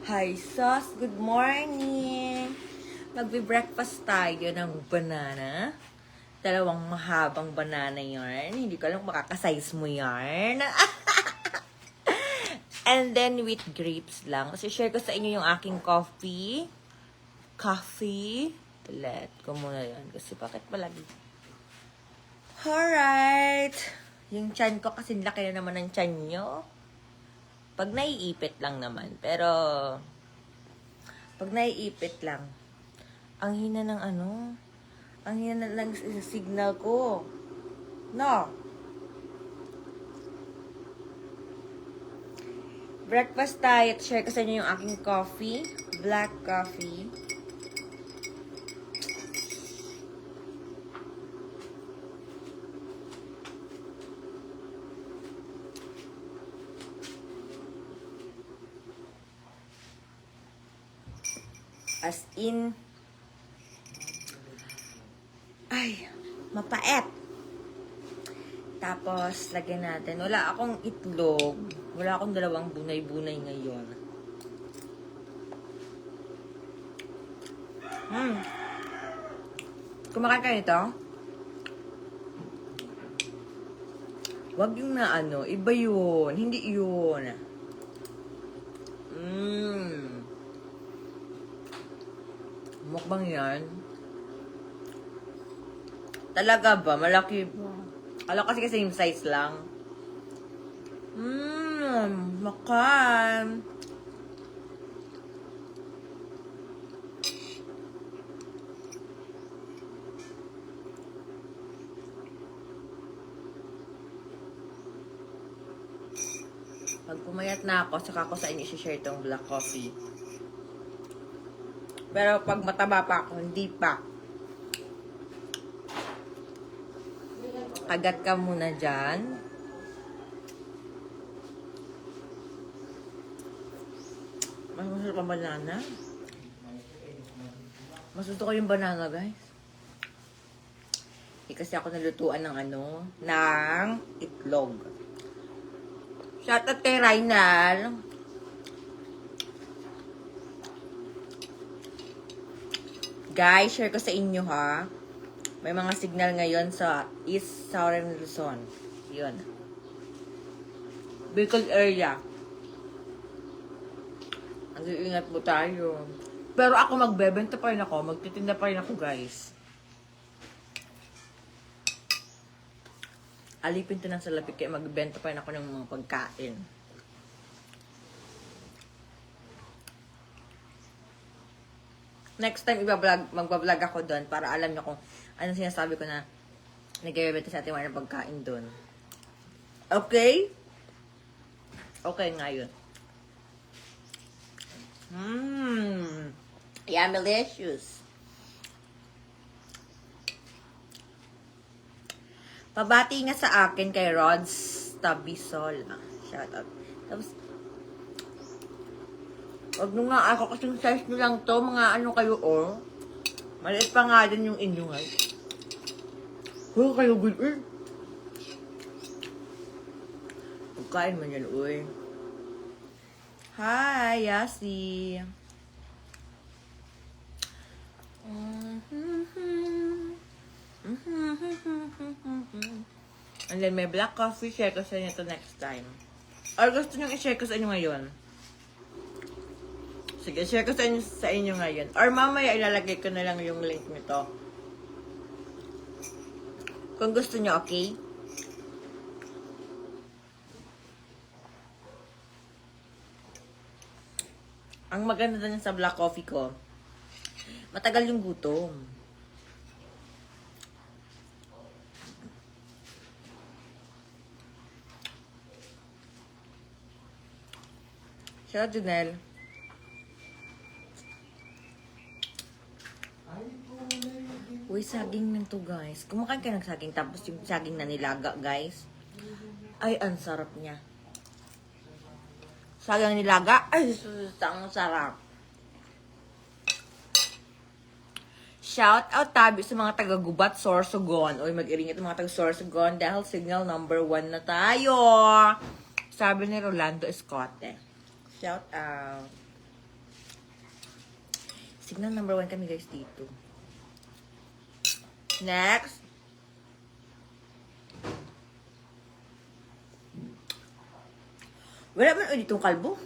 Hi, Sos. Good morning. Magbe-breakfast tayo ng banana. Dalawang mahabang banana yarn. Hindi ko alam makakasize mo yarn. And then with grapes lang. Kasi share ko sa inyo yung aking coffee. Let ko muna yan. Kasi bakit palagi? Alright. Yung chan ko kasi laki na naman ng chan nyo. Pag naiipit lang naman. Pero, pag naiipit lang, ang hina ng ang hina ng signal ko. No. Breakfast tayo. Share ko sa inyo yung aking coffee. Black coffee. As in, ay, mapait. Tapos, lagyan natin. Wala akong itlog. Wala akong dalawang bunay-bunay ngayon. Kumakain ka nito? Wag yung na iba yun. Hindi yun. Mukbang yan. Talaga ba? Malaki ba? Alam kasi same size lang. Makan. Pag pumayat na ako, saka ko sa inyo i-share itong black coffee. Pero pag mataba pa ako, hindi pa. Agat ka muna dyan. Mas masarap ang banana. Mas gusto ko yung banana, guys. Kasi ako nalutuan ng ng itlog. Shoutout kay Rainal. Guys, share ko sa inyo ha. May mga signal ngayon sa East Southern Luzon. Yun. Bicol area. Mag-iingat po tayo. Pero ako magbebenta pa rin ako. Magtitinda pa rin ako, guys. Alipin to ng salapik kaya magbebenta pa rin ako ng mga pagkain. Next time, magbablog ako doon para alam niyo kung anong sinasabi ko na nag-ibenta sa ating mga pagkain doon. Okay? Okay nga yun. Yummy-licious. Pabati nga sa akin kay Rods Tabisol. Shout out. Tapos, wag nyo nga ako kasing size nyo lang to. Mga kayo, oh. Maliit pa nga din yung inyo, guys. Oh, kayo good, eh. Pagkain man yan, uy. Hi, Yasi. And then may black coffee. Share ko sa inyo to next time. Or gusto nyo i-share ko sa inyo ngayon? Sige, share ko sa inyo ngayon. Or mamaya ilalagay ko na lang yung link nito. Kung gusto nyo, okay? Ang maganda din sa black coffee ko, matagal yung gutom. Shout out, Junel. Uy, saging nang to, guys. Kumakain ka ng saging, tapos yung saging na nilaga, guys. Ay, ang sarap niya. Saging nilaga, ay, ang sarap. Shout out tabi sa mga taga-Gubat, Sorsogon. Uy, mag-iringit ang mga taga-Sorsogon dahil signal number 1 na tayo. Sabi ni Rolando Escote. Shout out. Signal number 1 kami guys dito. Next. Wala man ditong kalbo.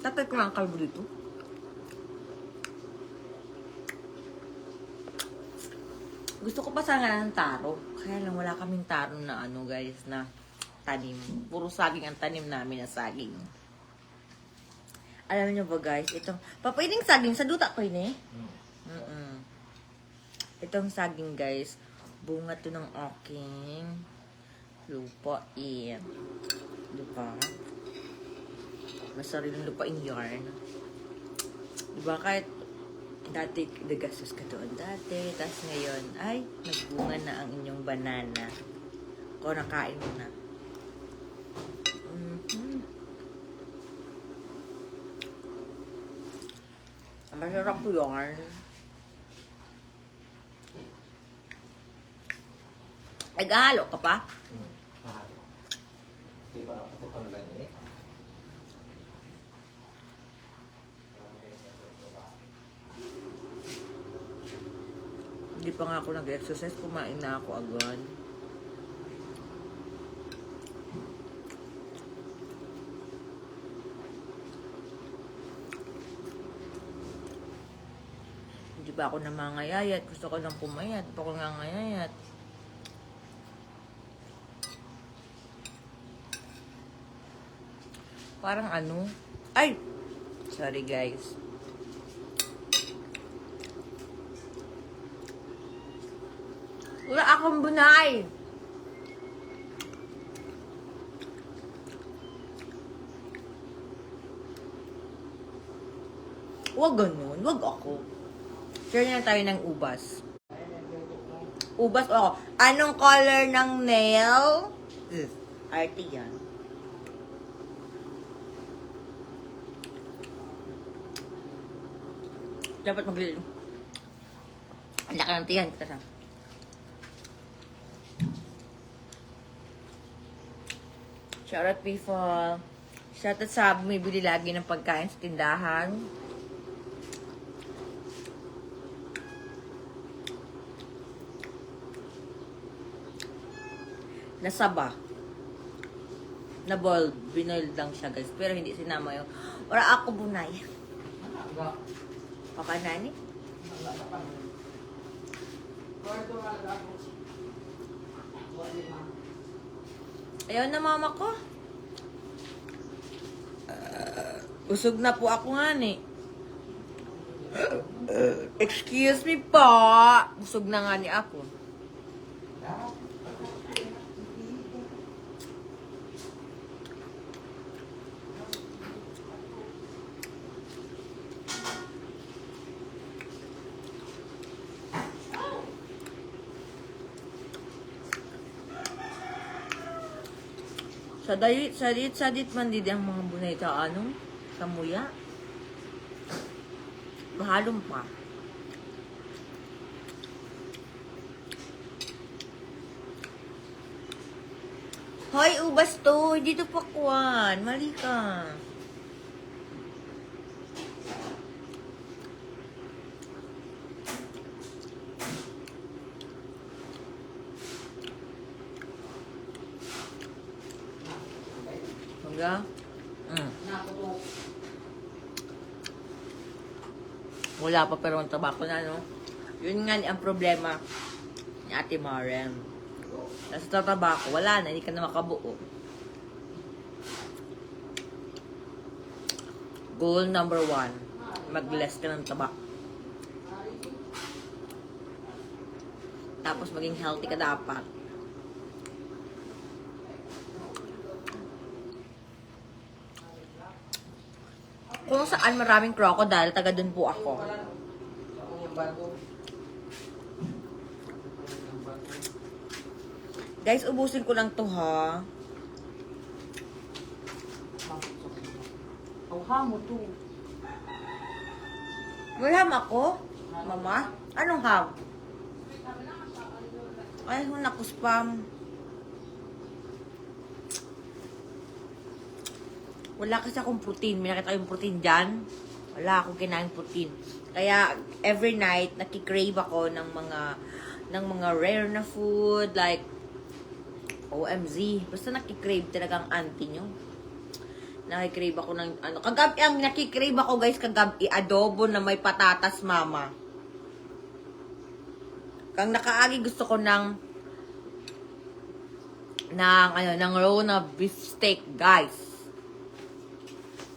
Tatay ko nga ang kalbo dito. Gusto ko pa sana ng taro. Kaya lang wala kaming taro na ano guys, na tanim. Puro saging ang tanim namin na saging. Alam niyo ba guys, itong papaineng saging sa duta ko yun eh. Itong saging guys, bunga to ng aking lupain. Diba? Masariling lupain yarn. Diba kahit dati nagastos ka doon dati, tapos ngayon ay nagbunga na ang inyong banana. Kung nakain mo na. Masarap po yarn. Naghahalo ka pa? Hindi pa nga ako nag-exercise, kumain na ako agad. Hindi ba ako namangayayat? Gusto ko lang pumayat. Hindi pa ako nangangayayat. Parang ano? Ay! Sorry guys. Wala akong bunay! Huwag ganun. Huwag ako. Share na tayo ng ubas. Ubas o ako. Anong color ng nail? Arty yan. Dapat mag-lil. Ang laki ng tiyan. Tara. Shoutout people. Shoutout sa bumibili lagi ng pagkain sa tindahan. Nasaba. Na-boiled. Binoiled lang siya guys. Pero hindi sinama yung wala ako bunay. Baka nani? Ayaw na mama ko. Usog na po ako nga ni. Excuse me po. Usog na nga ni ako. Sadit man din ang mga bunay ta anong sa muya. Mahalong pa. Hoy, ubas to. Dito pa kuwan. Mali ka. Hangga? Wala pa pero ang tabako na, no? Yun nga ang problema ni Ate Maren. Nasa tabako, wala na, hindi ka na makabuo. Goal number 1, mag-less ka ng taba. Tapos maging healthy ka dapat. Kung saan maraming crocodile, taga dun po ako. Guys, ubusin ko lang to ha. Ang hamo to. May ham ako? Mama? Anong ham? Ay, naku, spam. Wala kasi akong protein. May nakita yung protein dyan. Wala akong kinain protein. Kaya every night nakikrave ako ng mga rare na food like OMZ. Basta nakikrave talaga ang auntie nyo. Nakikrave ako ng ano. Kagabi, ang nakikrave ako guys, kagabi, adobo na may patatas mama. Kang nakaagi gusto ko ng raw na beef steak guys.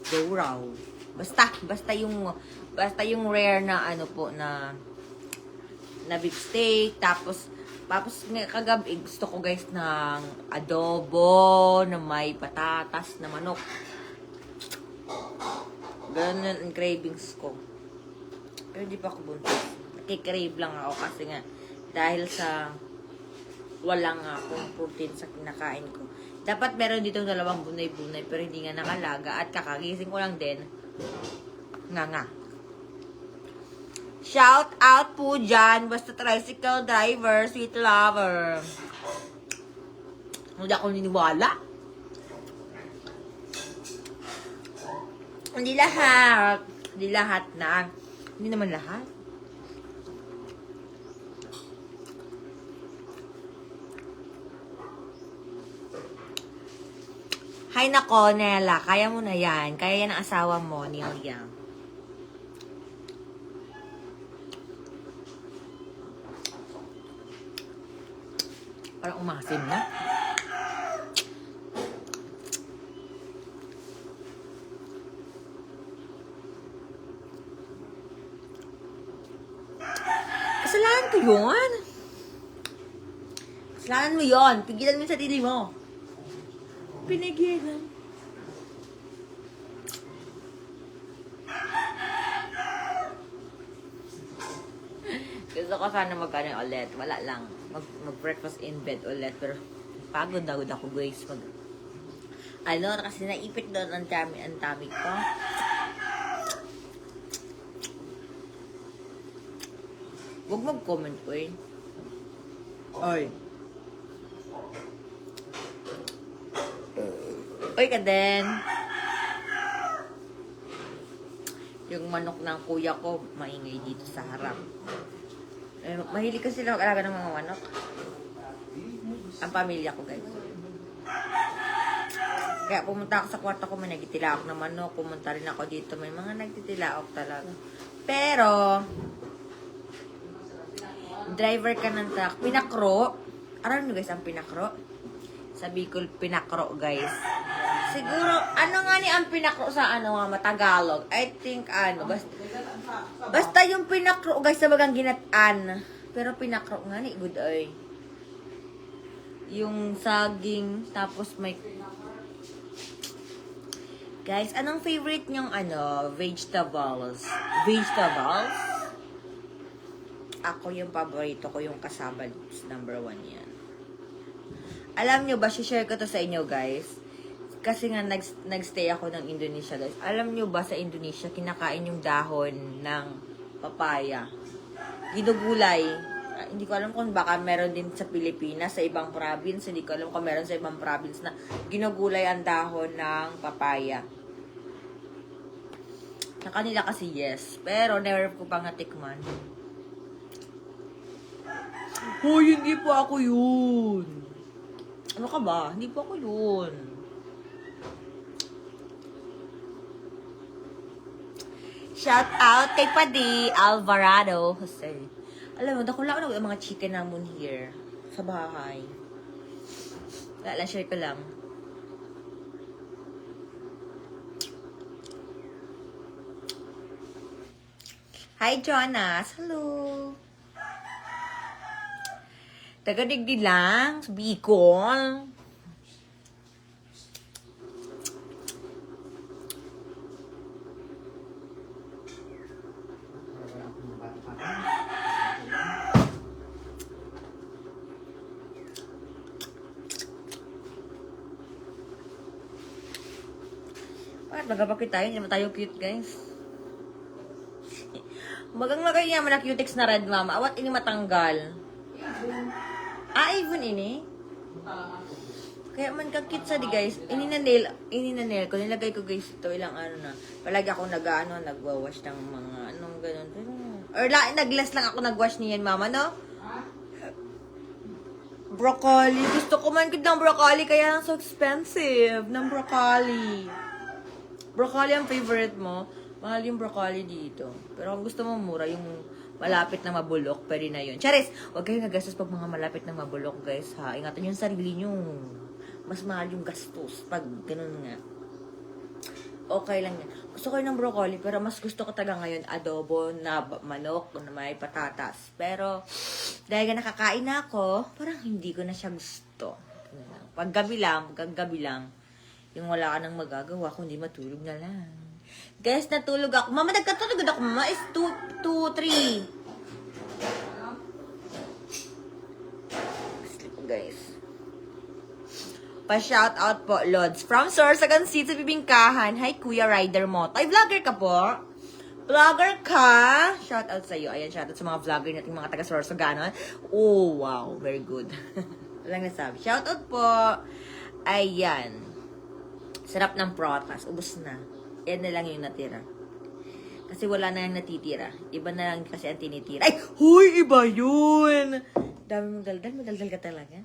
Go raw. Basta yung rare na ano po na beef steak. Tapos kagabi gusto ko guys ng adobo na may patatas na manok. Ganun ang cravings ko. Pero di pa ako buntis. Nakikrave lang ako kasi nga dahil sa walang akong protein sa kinakain ko. Dapat meron dito 2 bunay-bunay pero hindi nga nakalaga at kakagising ko lang din. Nga. Shout out po dyan. Basta tricycle driver, sweet lover. Hindi ako niniwala. Hindi lahat. Hindi lahat na. Hindi naman lahat. Hay nako, Nela. Kaya mo na yan. Kaya yan ang asawa mo, Neil Yang. Parang umasim na. Kasalanan ko yun. Kasalanan mo yun. Pigilan mo yung sarili mo. Pinigilan. Gusto ko sana mag-ano ulit. Wala lang. Mag-breakfast in bed ulit. Pero pagod ako guys. Kasi naipit doon ang tummy ko. Huwag mag-comment ko eh. Oy. Oy ka din. Yung manok ng kuya ko, maingay dito sa harap. Mahilig kasi sila mag-alaga ng mga manok. Ang pamilya ko, guys. Kaya pumunta ako sa kwarto ko, may nagtitilaok na manok. Pumunta rin ako dito, may mga nagtitilaok talaga. Pero, driver ka ng truck. Pinakro. Alam nyo guys, ang pinakro? Sa Bicol, pinakro guys. Siguro, ano nga ni ang pinakro sa Matagalog? I think, basta yung pinakro guys, sa bagang ginataan. Pero pinakro nga ni, good ay. Yung saging, tapos may... Guys, anong favorite nyong vegetables? Vegetables? Ako yung paborito ko yung cassava lips. Number 1 yan. Alam nyo ba, share ko to sa inyo guys. Kasi nga nagstay ako ng Indonesia guys. Alam nyo ba sa Indonesia, kinakain yung dahon ng papaya. Ginugulay. Hindi ko alam kung baka meron din sa Pilipinas, sa ibang province. Hindi ko alam kung meron sa ibang province na ginugulay ang dahon ng papaya. Sa kanila kasi yes. Pero never ko pa nga tikman. Hoy, hindi po ako yun. Ano ka ba? Hindi po ako yun. Shout out kay Padi Alvarado Jose. Alam mo, dakula ko ng mga chicken namon here sa bahay. Wala lang, share ko lang. Hi, Jonas. Hello. Taga-digdi lang sa Bicol. Bakit magkapakit tayo? Hindi naman tayo cute, guys. Magang lagay niya man na cutex na red, mama. Awat ini matanggal. Even ini? Kaya man kag-cute sa di guys, ininanail ko, nilagay ko guys ito, ilang ano na. Palagi ako nagwawash ng mga anong ganun. Or naglas lang ako nagwash niyan mama, no? Broccoli. Gusto ko man ng broccoli, kaya so expensive ng broccoli. Broccoli ang favorite mo. Mahal yung broccoli dito. Pero kung gusto mo mura, yung malapit na mabulok, pwede na yun. Charis, huwag kayong nagastos pag mga malapit na mabulok, guys, ha? Ingatan yung sarili nyo. Mas mahal yung gastos pag ganun nga. Okay lang yan. Gusto ko ng broccoli, pero mas gusto ko taga ngayon adobo na manok na may patatas. Pero, dahil nakakain na ako, parang hindi ko na siya gusto. Pag gabi lang, yung wala ka nang magagawa, kundi matulog na lang. Guys, natulog ako. Mama, nagkatulog ako. Mama, is 2, 3. Sleep, guys. Pa-shout out po, Lods. From Sorsogon City, Bibingkahan. Hi, Kuya Rider Moto. Ay, vlogger ka po? Vlogger ka? Shout out sa iyo. Ayan, shout out sa mga vlogger natin, mga taga Sorsogon. Oh, wow. Very good. Walang nasabi. Shout out po. Ayan. Sarap ng protas. Ubus na. Yan na lang yung natira. Kasi wala na yung natitira. Iba na lang kasi ang tinitira. Ay! Huy! Iba yun! Dami mong daldal. Madaldal ka talaga.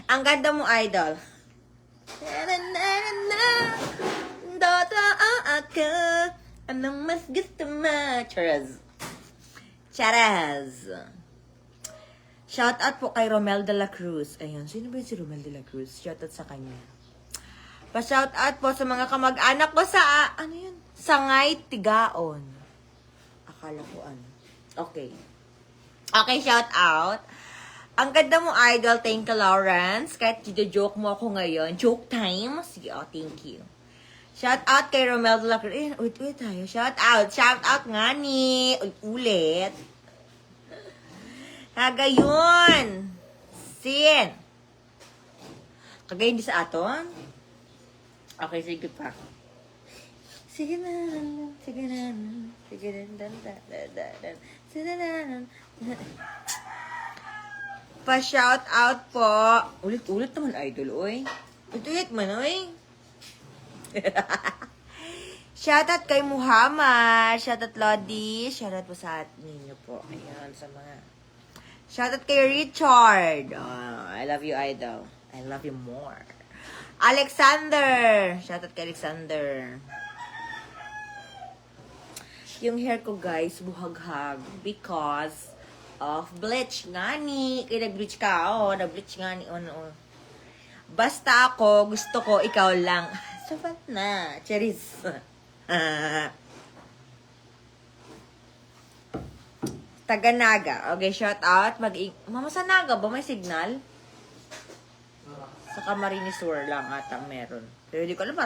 Ang ganda mo, idol. Totoo ako. Anong mas gusto mo? Charaz. Shout out po kay Romel de la Cruz. Ayun, sino ba yun si Romel de la Cruz? Shout out sa kanya. Pa-shout out po sa mga kamag-anak ko sa, ano yun? Sangay Tigaon. Akala ko ano. Okay. Okay, shout out. Ang ganda mo, idol. Thank you, Lawrence. Kahit joke mo ako ngayon. Joke time. Sige, oh, thank you. Shout out kay Romel de la Cruz. Eh, wait tayo. Shout out. Shout out nga ni. Ulit. Kagayon. Sin. Kagayon di sa aton? Okay, sige pa. Sige na. Sige na. Sige na. Sige na. Pa-shout out po. Ulit naman, idol, oy. Ulit man, oy. Shout out kay Muhammad. Shout out Lodi. Shout out po sa ninyo po. Ayan, sa mga. Shout out kay Richard. Oh, I love you, idol. I love you more. Alexander. Shout out kay Alexander. Yung hair ko, guys, buhaghag because of bleach nga ni. Kaya nag-bleach ka, nag-bleach nga ni. Basta ako, gusto ko, ikaw lang. Sapat na. Cheris. Taga Naga. Okay, shout out. Mama, sa Naga ba may signal? Sa Camarines Sur lang ata meron. Pero hindi ko alam,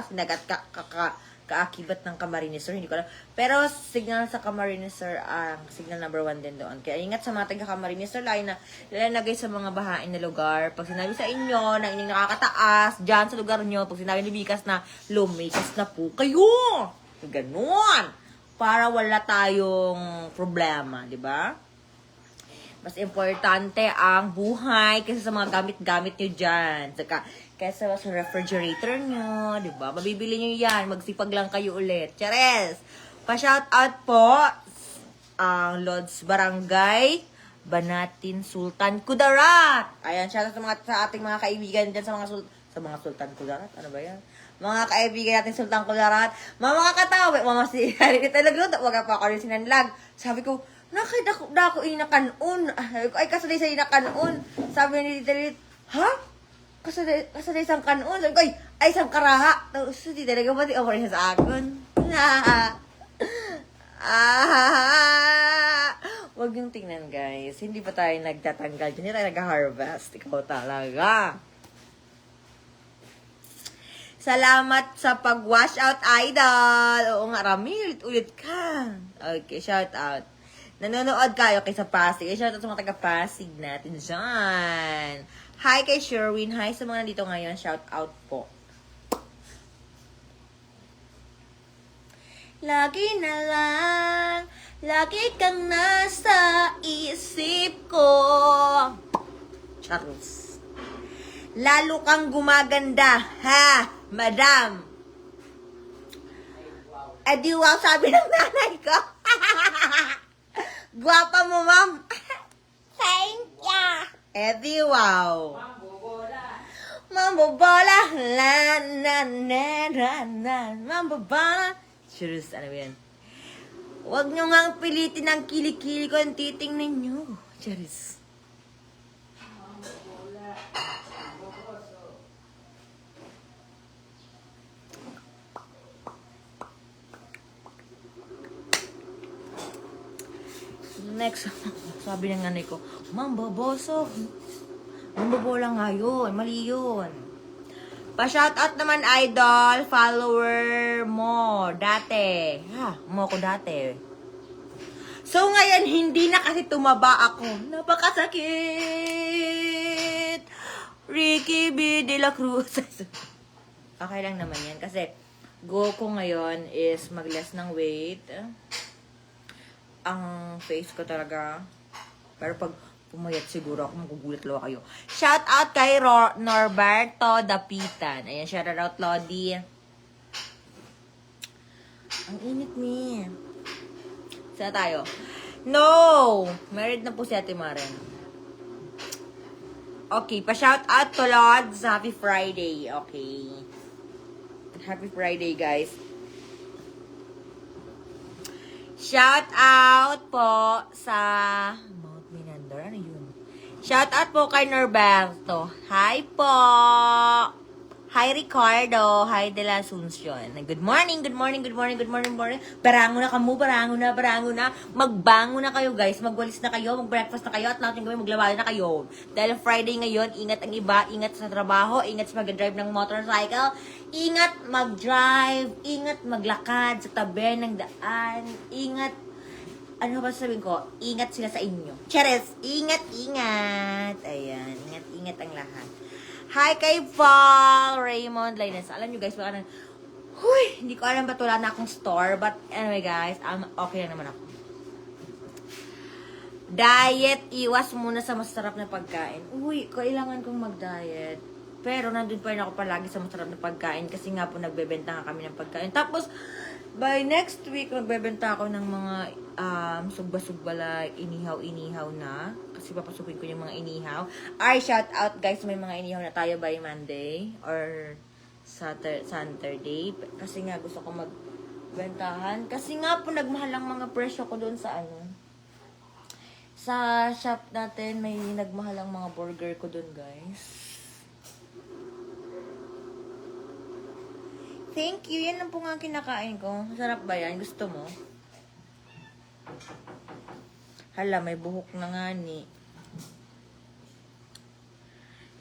kaakibat ng Camarines Sur, hindi ko alam. Pero signal sa Camarines Sur ang signal number 1 din doon. Kaya ingat sa mga taga Camarines Sur, lalo na nilalagay sa mga bahain na lugar. Pag sinabi sa inyo na ining nakakataas, dyan sa lugar nyo, pag sinabi ni Bikas na lumikas na po kayo. Ganon. Para wala tayong problema, di ba? Mas importante ang buhay kaysa sa mga gamit-gamit nyo dyan. Saka, kaysa sa refrigerator nyo, di ba? Mabibili nyo yan. Magsipag lang kayo ulit. Chares! Pa-shout out po ang Lods Barangay Banatin Sultan Kudarat. Ayan, shout out sa ating mga kaibigan dyan sa mga Sultan Kudarat. Ano ba yan? Mga kaibigan natin Sultan Kudarat. Mga katawa. Mama si Harry talaga. Wag pa ako rin sinanlag. Sabi ko, nakita ko inakanon. Ay, kasaday sa inakanon. Sabi ni Tita Lilit, ha? Kasaday isang kanon. Sabi ko, ay, isang karaha. Tapos, di talaga pati ako rin sa akin. Huwag yung tingnan, guys. Hindi pa tayo nagtatanggal. Hindi tayo nag-harvest. Ikaw talaga. Salamat sa pag-wash out, idol. Oo nga, Rami, ulit ka. Okay, shout out. Nanonood kayo kay sa Pasig. Shout out sa mga taga-Pasig natin dyan. Hi kay Sherwin. Hi sa mga nandito ngayon. Shout out po. Lagi na lang, lagi kang nasa isip ko. Charles. Lalo kang gumaganda, ha, madam. Di wow, sabi ng nanay ko. Guwapa mo, ma'am. Thank ya. Di wow. Mambo bola, la na na na na, mambo bola. Cheers, ano yan? Huwag nyo nga pilitin ang kilikili ko ang titingnan nyo. Cheers. Next, sabi ng nanay ko, mamboboso. Mambobola nga yun, mali yun. Pa-shoutout naman, idol, follower mo, dati. Mo ko dati. So, ngayon, hindi na kasi tumaba ako. Napakasakit! Ricky B. De La Cruz. Okay lang naman yan. Kasi, goal ko ngayon is mag-less ng weight. Ang face ko talaga. Pero pag pumayat siguro ako, magugulat lawa kayo. Shout out kay Norberto Dapitan. Ayan, shout out Lodi. Ang init ni. Saan tayo? No! Married na po si Ate Maren. Okay, pa-shout out to Lods. Happy Friday. Okay. Happy Friday, guys. Shout out po sa Mount Minandor. Ano yun? Shout out po kay Norberto. Hi po! Hi Ricardo. Hi De La Asuncion. Good morning, good morning, good morning, good morning, morning. Barango na kamo, barango na, barango na. Magbango na kayo guys. Magwalis na kayo, mag-breakfast na kayo, at lahat ng gawin, maglawali na kayo. Dahil Friday ngayon, ingat ang iba, ingat sa trabaho, ingat sa mag-drive ng motorcycle, ingat mag-drive, ingat maglakad sa tabi ng daan, ingat, ano ba sabihin ko? Ingat sila sa inyo. Cheers! Ingat, ingat! Ayan, ingat, ingat ang lahat. Hi kay Paul Raymond Lainez. Alam nyo guys, baka nang, hindi ko alam ba't wala na akong store. But anyway guys, okay lang naman ako. Diet, iwas muna sa masarap na pagkain. Kailangan kong mag-diet. Pero nandun pa rin ako palagi sa masarap na pagkain kasi nga po nagbebenta nga kami ng pagkain. Tapos, by next week, magbebenta ako ng mga sugba-sugbala, inihaw-inihaw na. Kasi papasukin ko yung mga inihaw. Shout out guys, may mga inihaw na tayo by Monday or Saturday. Kasi nga gusto ko magbentahan. Kasi nga po nagmahal ang mga presyo ko doon sa sa shop natin, may nagmahal ang mga burger ko doon guys. Thank you. Yan lang po nga kinakain ko. Masarap ba yan? Gusto mo? Hala, may buhok na nga ni.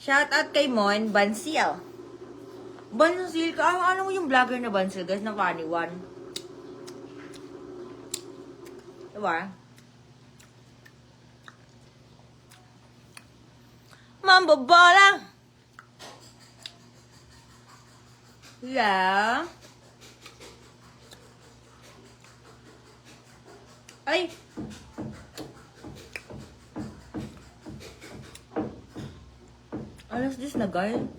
Shout out kay Mon Bansil. Bansil ka? Ano yung vlogger na Bansil, guys? Na funny one. Diba? Mambobola! Yeah. Ay! Alas 10 na, girl.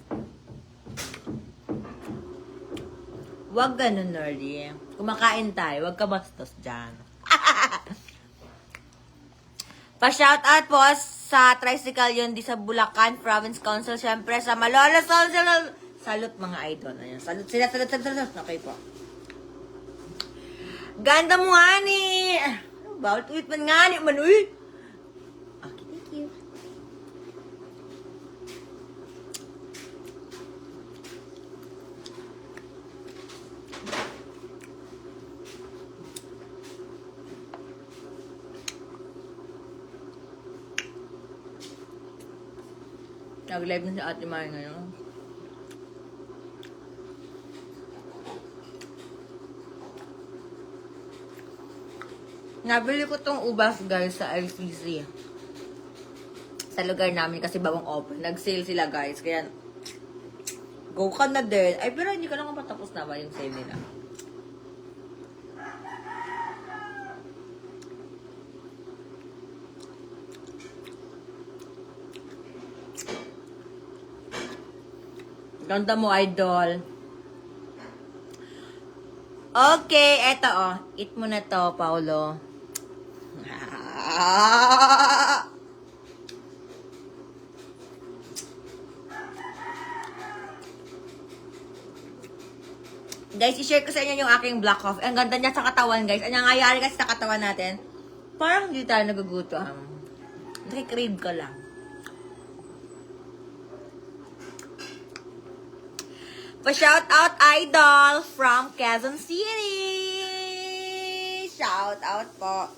Huwag ganun, nerdy. Kumakain tayo. Huwag ka bastos dyan. Pa-shoutout po sa Tricycle yun di sa Bulacan Province Council. Siyempre sa Malolos Council. Salute mga idol. Ayan. Salute sila. Salute. Okay po. Ganda mo nga ni. Bawal tweet man nga ni. Manuy. Okay, thank you. Nag-live na si Ate Mari ngayon. Nabili ko tong ubas guys sa LCC. Sa lugar namin kasi bagong open. Nag-sale sila guys. Kaya, go ka na din. Ay, pero hindi ko lang patapos na ba yung sale nila. Ganda mo, idol. Okay, eto oh. Eat mo na to, Paulo. Guys, i-share ko sa inyo yung aking black coffee. Ang ganda niya sa katawan, guys. Ang nangyayari kasi sa katawan natin, parang hindi tayo nagugutom. Nakikrave ko lang. Pa-shout out idol from Quezon City! Shout out po.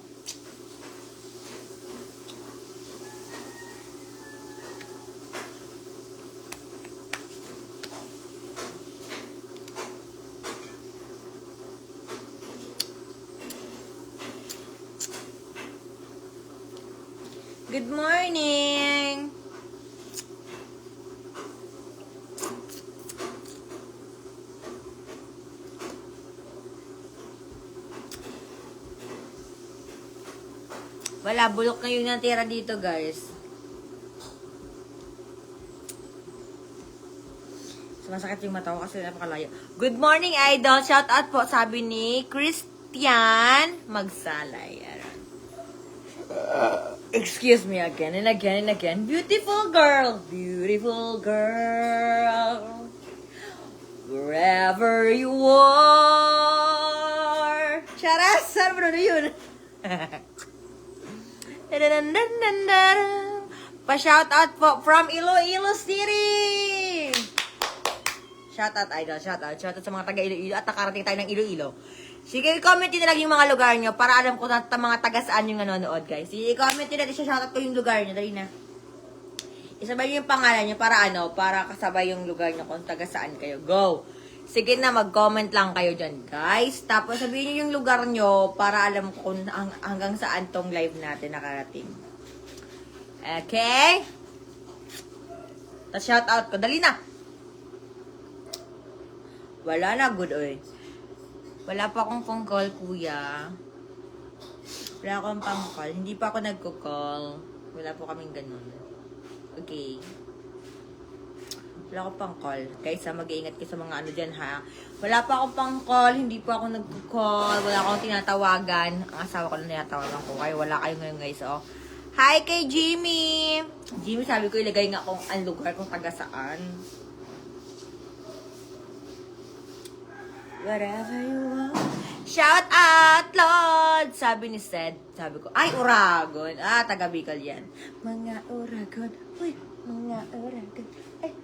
Good morning! Wala, bulok na yung natira dito, guys. Sumasakit yung mata ko kasi napakalayo. Good morning, idol! Shout out po, sabi ni Christian Magsalay. Excuse me again and again and again. Beautiful girl! Beautiful girl! Wherever you are! Charas! Saan mo na yun? Pa-shoutout po from Iloilo City! Shoutout, idol. Shoutout. Shoutout sa mga taga-Iloilo at nakarating tayo ng Iloilo. Sige, i-comment nyo na lang yung mga lugar nyo para alam ko na mga taga-saan yung nanonood, guys. Sige, i-comment nyo na. Shoutout ko yung lugar nyo. Dali na. Isabay nyo yung pangalan nyo para para kasabay yung lugar nyo kung taga-saan kayo. Go! Sige na, mag-comment lang kayo dyan, guys. Tapos sabihin nyo yung lugar nyo para alam ko kung hanggang saan tong live natin nakarating. Okay? Tapos shoutout ko. Dali na! Wala na, good oy. Wala pa akong phone call, kuya. Wala akong pang call. Hindi pa ako nagko-call. Wala po kaming ganun. Okay. Wala akong pang call. Guys, mag-iingat kayo sa mga ano dyan, ha? Wala pa akong pang call. Hindi pa ako nagko-call. Wala akong tinatawagan. Ang asawa ko na tinatawagan ko. Kaya wala kayo ngayon, guys, oh. Hi kay Jimmy! Jimmy, sabi ko, ilagay nga kung ang lugar kung taga saan. Wherever you are. Shout out, Lord! Sabi ni Sed. Sabi ko, ay, Uragon. Taga Bicol yan. Mga Uragon. Uy, mga Uragon. Ay.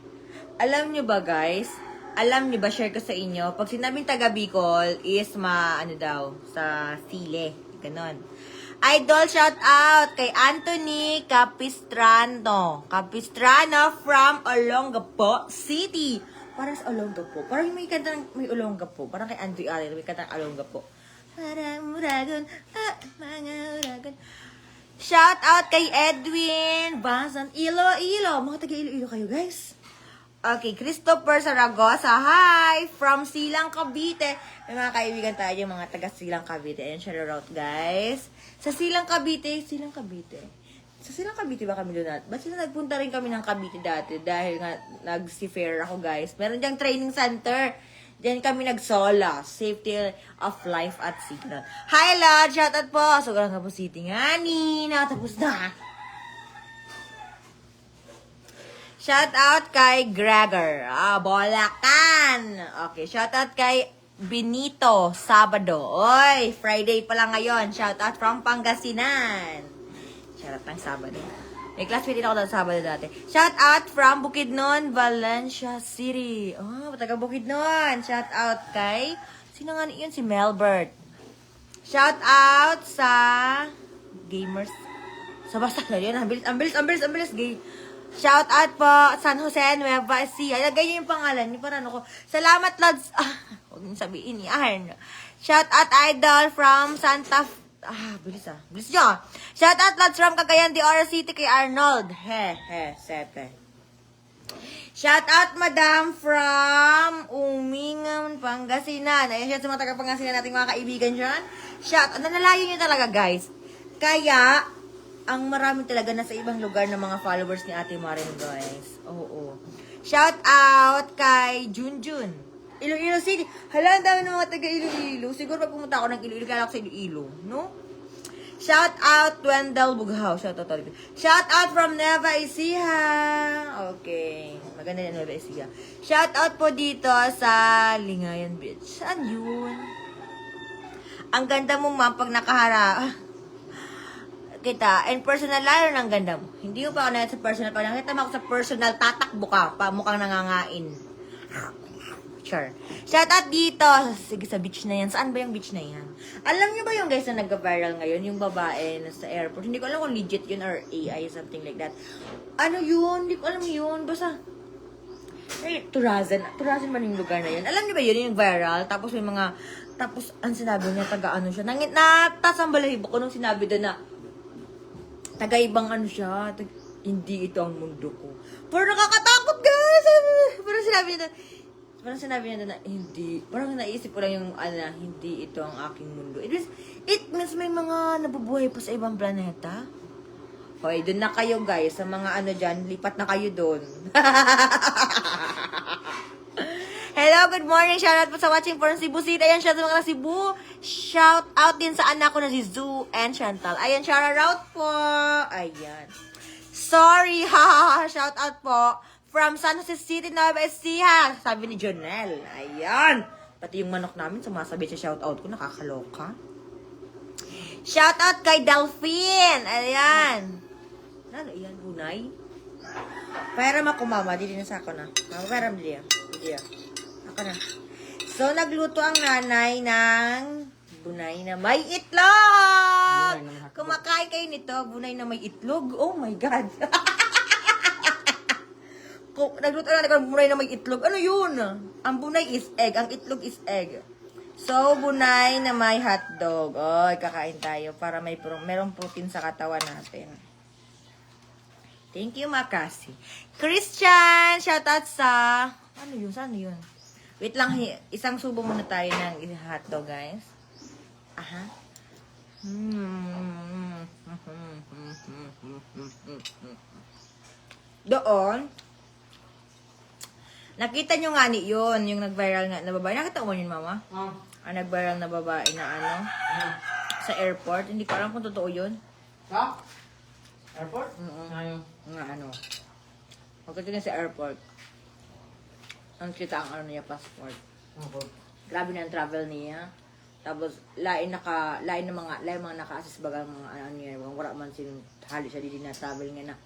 Alam nyo ba, guys? Alam nyo ba, share ko sa inyo, pag sinabing taga Bicol is sa sile. Ganon. Idol, shout out kay Anthony Capistrano. Capistrano from Olongapo City. Parang sa Olongapo. Parang may kanta ng may Olongapo. Parang kay Andrew Allen, may kanta ng Olongapo. Parang Uragon, mga Uragon. Shout out kay Edwin Bansan, Iloilo. Mga taga Iloilo kayo, guys. Okay, Christopher Saragosa. Hi! From Silang Cavite. May mga kaibigan tayo yung mga taga Silang Cavite. Ayan, shout out, guys. Sa Silang Cavite. Sa Silang Cavite ba kami doon? Ba't sila nagpunta rin kami ng Cavite dati? Dahil nga nag-seafair ako, guys. Meron diyang training center. Diyan kami nag-sola. Safety of life at sea. Hi, Lord! Shout out po! So, nga po City nga ni. Nakatapos na. Shout out kay Gregor. Bolacan. Okay, shout out kay Benito Sabado. Oy, Friday pa lang ngayon. Shout out from Pangasinan. Shout out ng Sabado. May classmate din ako doon Sabado dati. Shout out from Bukidnon, Valencia City. Taga Bukidnon. Shout out kay, sino nga yun? Si Melbert. Shout out sa gamers. Sa basta na yun. Ang bilis. Shout out po, San Jose, Nueva Ecija. Ilagay niyo yung pangalan niyo para ano ko. Salamat, Lods. Huwag niyo sabihin yan. Shout out, Idol from Santa Bilis niyo. Shout out, Lods from Cagayan de Oro City kay Arnold. Sete. Shout out, Madam from Umingan, Pangasinan. Ayan siya sa mga taga-Pangasinan nating mga kaibigan dyan. Shout out. Nanalayo niyo talaga, guys. Kaya, ang marami talaga nasa ibang lugar ng mga followers ni Ate Maren, guys. Oo. Shout out kay Junjun. Iloilo City. Hala, ang dami ng mga taga Iloilo. Siguro pag pumunta ako ng Iloilo, kaya ako sa Iloilo. No? Shout out Wendell Bughaw. Shout out talaga. Shout out from Nueva Ecija. Okay. Maganda yung Nueva Ecija. Shout out po dito sa Lingayen Beach. Saan yun? Ang ganda mo, ma'am, pag nakahara. Kita, and personal, lalo ng ganda mo. Hindi mo pa ako na sa personal. Pag nakita mo ako sa personal, tatakbo ka pa. Mukhang nangangain. Sure. Shout out dito. Sige, sa beach na yan. Saan ba yung beach na yan? Alam niyo ba yung guys na nag-viral ngayon? Yung babae na sa airport. Hindi ko alam kung legit yun or AI, something like that. Ano yun? Hindi ko alam yun. Basta, ay, Turazan. Turazan man yung lugar na yun. Alam niyo ba yun? Yung viral. Tapos may mga, tapos ang sinabi niya, taga-ano siya. Natasang balahibo ko nung sinabi doon na, taga-ibang ano siya. Hindi ito ang mundo ko. Pero nakakatakot, guys! Parang sinabi niya na hindi. Parang naisip ko lang yung, hindi ito ang aking mundo. It means may mga nabubuhay pa sa ibang planeta. Hoy, dun na kayo, guys. Sa mga ano dyan, lipat na kayo dun. Hello, good morning. Shout out po sa watching from Cebu City. Ayan, shout out sa mga Cebu. Shout out din sa anak ko na si Zoo and Chantal. Ayan, shout out po. Ayan. Sorry, ha. Shout out po from San Jose City, Nueva Ecija. Sabi ni Jonel. Ayan. Pati yung manok namin, sumasabi sa shout out ko. Nakakaloka. Shout out kay Delphine. Ayan. Ano, iyan, bunay. Pera makumama. Dili na sa ako na. Pera mo dili. Dili. Ako na. So, nagluto ang nanay ng bunay na may itlog! Kumakain kayo nito, bunay na may itlog. Oh my God! Nagluto na ng bunay na may itlog. Ano yun? Ang bunay is egg. Ang itlog is egg. So, bunay na may hotdog. Oy, kakain tayo para merong protein sa katawan natin. Thank you, Makasi. Christian! Shoutout sa... Ano yun? Saan yun? Wait lang, isang subo muna tayo ng hotdog, guys. Aha. Doon, nakita nyo nga ni yun, yung nag-viral nga na babae. Nakita mo yun, mama? Ang nag-viral na babae na ano, sa airport. Hindi ko alam kung totoo yun. Sa? Airport? Nga ano. Pagdating sa airport, ang kita ang ano niya, passport. Grabe na ang travel niya. Tapos, lain mga naka-assist bagang mga ano niya, wala man hali siya di na travel nga na.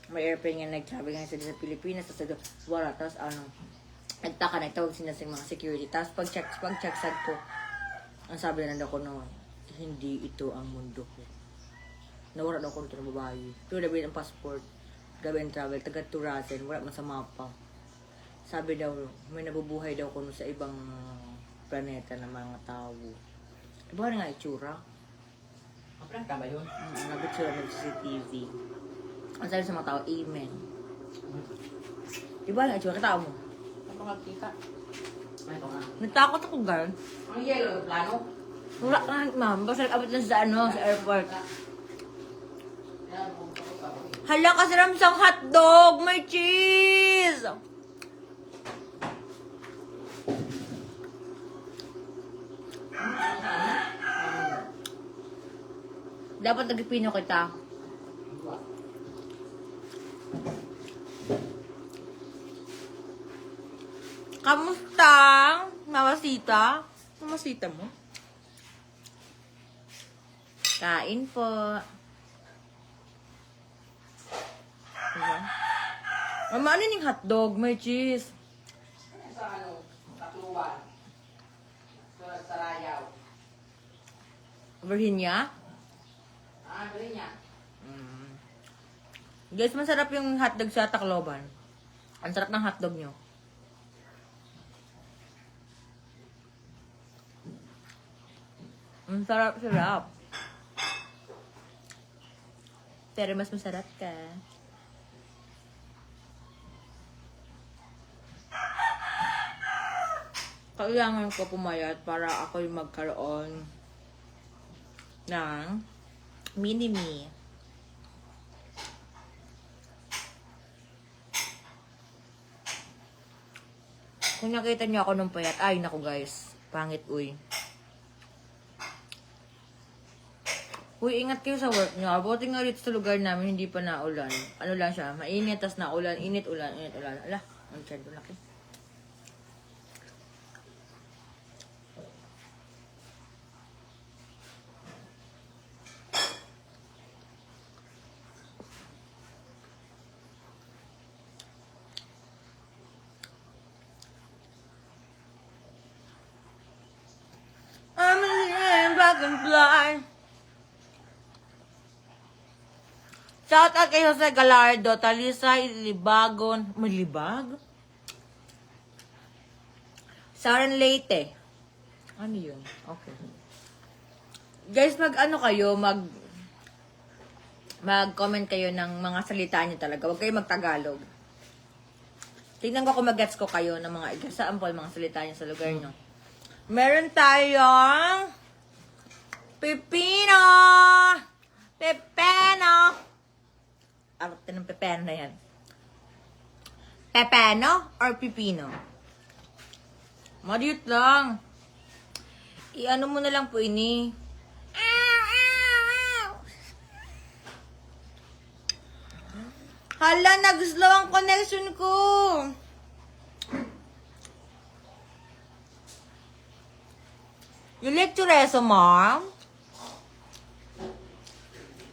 May airplane nga nag-travel nga sa Pilipinas, tapos wala, tapos ano, nagtawag sila sa mga security. Tapos pag-check sad ko, ang sabi na ko no, hindi ito ang mundo ko. Nawala daw ko nito ng babae. Pero gabi ang passport, gabi ang travel, taga-Turazan, wala man sa mapa. Sabi daw, may nabubuhay daw kuno sa ibang planeta ng mga tao. Iba na nga itsura. Kapag ka ba yun? Nag-itsura ng CCTV. Ang sabi sa mga tao, amen. Iba na itsura, katao mo. Kapag kita. Ito nga. Natakot ako, girl. Ang yellow, plano? Wala ka, ma'am. Basta nag-abot lang sa sa airport. Hala, kasi ramsang hotdog! May cheese! Dapat nagpino kita. Kamusta? Mamasita? Mamasita mo? Kain po. Diba? Mama, ano yung hotdog? May cheese. Sa ano, Tacloban. Sa Sarayaw. Virginia? Bili niya. Guys, masarap yung hotdog sa Tacloban. Ang sarap ng hotdog nyo. Ang sarap. Pero mas masarap ka. Kailangan ko pumayat para ako yung magkaroon ng mini-me. Kung nakita niyo ako nung payat, ay naku guys, pangit uy. Uy, ingat kayo sa work niyo. Buti nga dito sa lugar namin, hindi pa naulan. Ano lang siya, mainit, tas naulan, init, ulan, init, ulan. Ala, ang tiyan ko laki. I'm a dragonfly. Shout out kay Jose Galardo, Talisay, Libagon. Malibag? Saran Leyte. Ano yun? Okay. Guys, mag-comment kayo ng mga salita niyo talaga. Huwag kayo mag-Tagalog. Tingnan ko kung mag-gets ko kayo ng mga example, mga salita niyo sa lugar niyo. Meron tayong pipino. Pepeno. Arte ng pepeno na yan. Pepeno or pipino? Madiut lang. I-ano mo na lang po ini. Hala, nag-slow ang connection ko. You like chorizo, mom?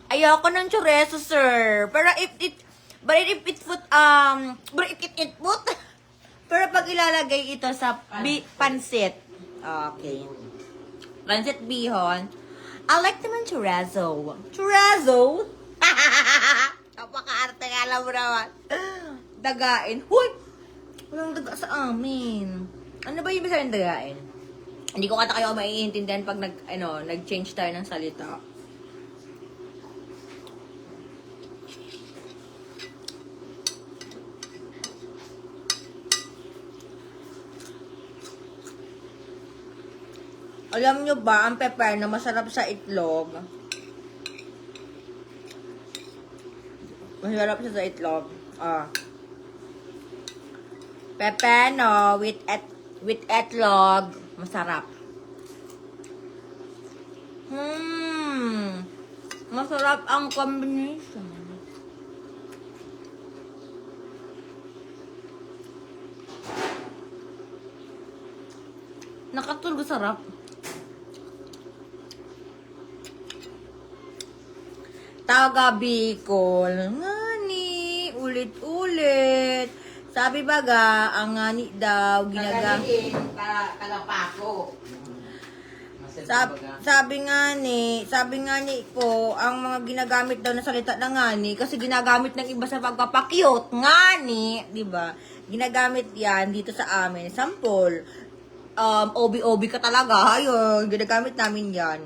Ayoko ng chorizo, sir. Pero if it put, pero pag ilalagay ito sa pansit. Okay. Pansit bihon. I like naman chorizo. Chorizo? Napaka-arte nga alam mo naman. Dagain. Huy! Walang daga sa amin. Ano ba yung sabihin dagain? Hindi ko kata kayo maiintindihan pag nag-change tayo ng salita. Alam nyo ba, ang pepper na masarap sa itlog? Masarap siya sa itlog. Pepeno with itlog. Masarap. Masarap ang combination. Nakatulog sarap. Taga Bicol. Ngani, ulit-ulit. Sabi baga, ang ngani daw ginagamit. Tagapako. Sabi nga ni ko, ang mga ginagamit daw na salita na ngani, kasi ginagamit ng iba sa pagpapakyut. Ngani, di ba? Ginagamit yan dito sa amin. Sample, OB-OB ka talaga. Ayun, ginagamit namin yan.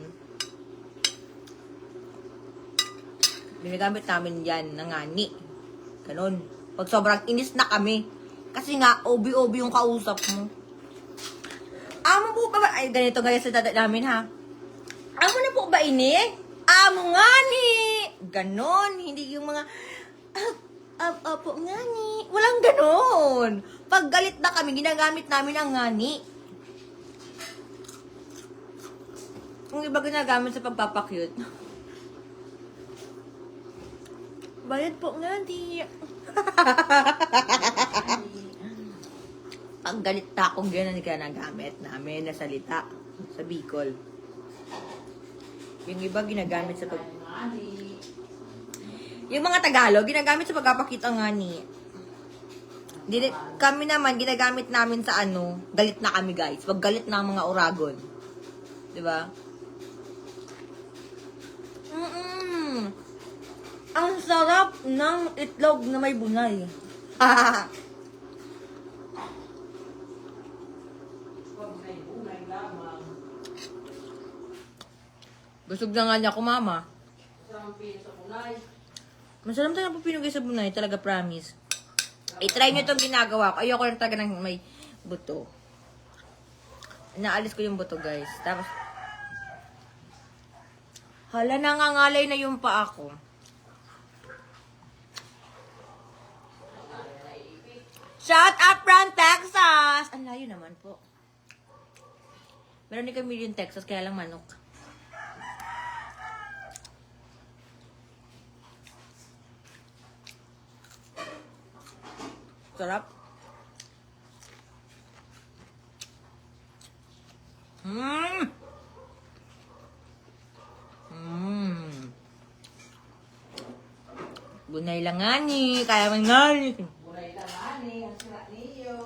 Ginagamit namin yan na ngani. Ganun. Pag sobrang inis na kami. Kasi nga, OB-OB yung kausap mo. Amo po ba? Ay, ganito guys sa dada namin ha. Amo na po ba ini? Amo nga ni. Ganon. Hindi yung mga, po nga ni. Walang ganon. Pag galit na kami, ginagamit namin ang ngani. Yung iba ginagamit sa pagpapakyut. Bayad po nga di. Pag galit na akong gano'n ka nagamit namin na salita sa Bicol. Yung iba ginagamit sa pag... Yung mga Tagalog, ginagamit sa pagpapakita nga ni. Kami naman, ginagamit namin sa galit na kami guys. Pag galit na ang mga oragon. Diba? Ang sarap ng itlog na may bunay. Busog na nga niya ako, mama. Masarap talaga po pinugay sa bunay. Talaga, promise. I-try nyo itong ginagawa ko. Ayoko lang talaga ng may buto. Naalis ko yung buto, guys. Tapos, hala, nangangalay na yung paa ko. Shout out from Texas! Ang layo naman po. Meron din kami yung Texas, kaya lang manok. Sarap. Mmm! Mmm! Bunay lang nga ni, kaya man nga ni. Bunay ka ngani, ang sira niyo.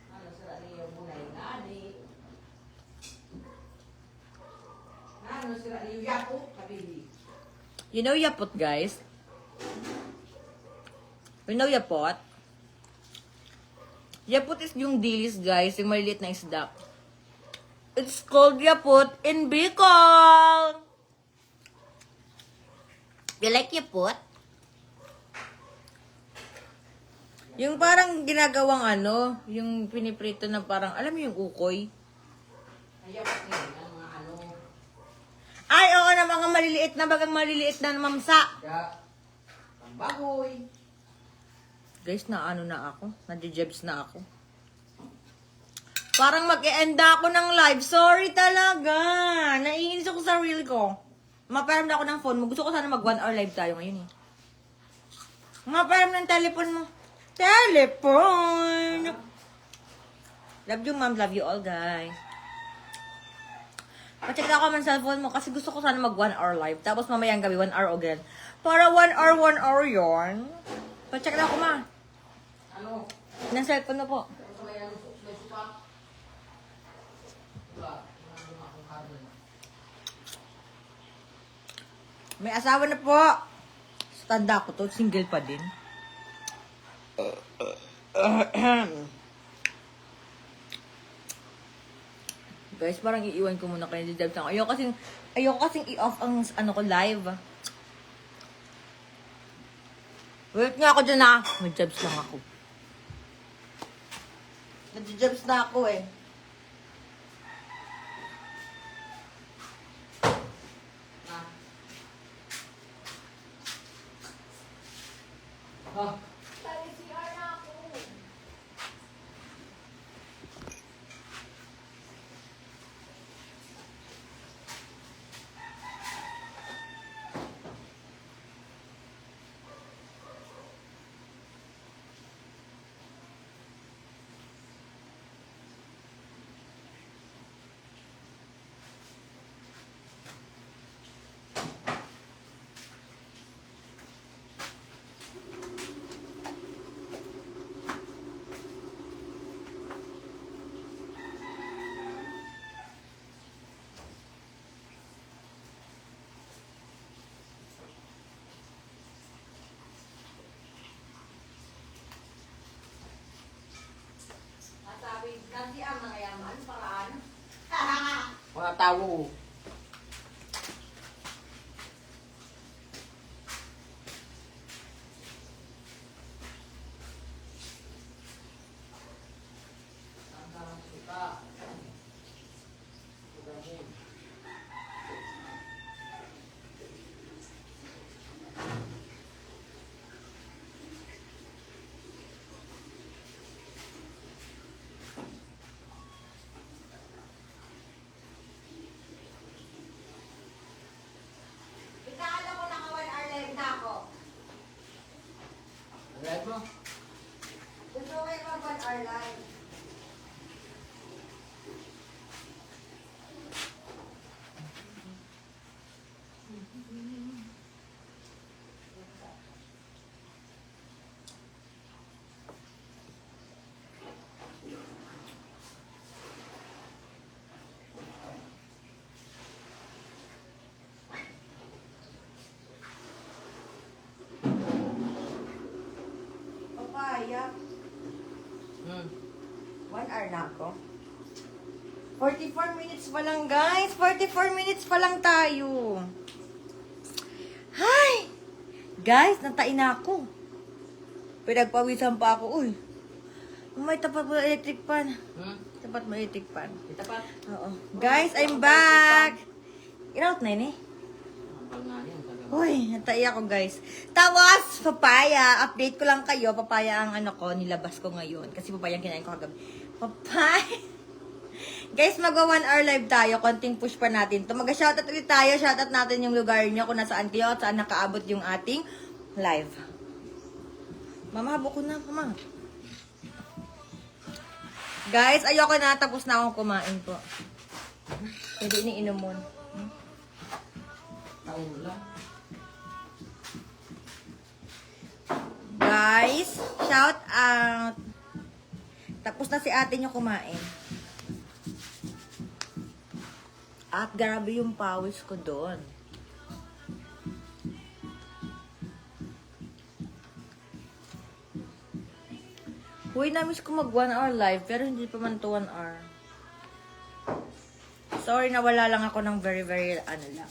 Ano sira niyo, bunay ngani. Ano sira niyo, yapo, kabili. You know yapot, guys? You know yapot? Yapot is yung dilis, guys. Yung maliliit na isda. It's called yapot in Bicol. You like yapot? Yung parang ginagawang ano, yung piniprito na parang, alam mo yung ukoy? Ayaw kasi, ang mga ano. Ay, oo na mga maliliit na bagang maliliit na mamsa. Ya, ang baboy. Guys, na ano na ako. Nadjebs na ako. Parang mag-e-enda ako ng live. Sorry talaga. Naiinis ako sa reel ko. Maparam na ako ng phone mo. Gusto ko sana mag 1 hour live tayo ngayon eh. Maparam ng telepon mo. Telepon! Love you, ma'am. Love you all, guys. Pacheck na ako man cellphone mo kasi gusto ko sana mag 1 hour live. Tapos mamayang gabi, 1 hour again. Para 1 hour yon. Pacheck na ako, ma. Ano? Ng cellphone na po. Ano may ano, may supa? Wala, ano nga akong carbon. May asawa na po. Tanda ko to, single pa din. Guys, parang iiwan ko muna kayo ni Debs. Ayoko kasing i-off ang ano ko live. Wait nga ako dyan ah. May Debs lang ako. Nag-Debs na ako eh. Ah. Sabi, nanti ang mga yaman, paraan. Mga tao. Ang sarang suka. Sugahin. Ikala ko naka 1 hour live na ako. Alright mo? Gusto ko yung mag 1 hour live. Papaya. 1 hour na ako. 44 minutes pa lang, guys. 44 minutes pa lang tayo. Hi! Guys, natain na ako. Pinagpawisan pa ako. Uy, may tapat mo electric fan. Tapat mo electric fan. Itapat. Oo. Guys, I'm back! Inout na yun eh. Ang pangalan yan. Uy, natai ako, guys. Tapos, papaya. Update ko lang kayo. Papaya ang ano ko, nilabas ko ngayon. Kasi papaya ang kinain ko kagabi. Papay. Guys, mag-1 hour live tayo. Konting push pa natin. To mag-shoutout ulit tayo. Shoutout natin yung lugar nyo kung nasaan kayo at saan nakaabot yung ating live. Mama, habo ko na. Mama. Guys, ayoko na. Tapos na akong kumain po. Pwede iniinom mo. Taon lang. Guys, shout out. Tapos na si ate nyo kumain. At grabe yung pawis ko doon. Uy, namiss ko mag 1 hour live, pero hindi pa man to 1 hour. Sorry, nawala lang ako ng very ano lang.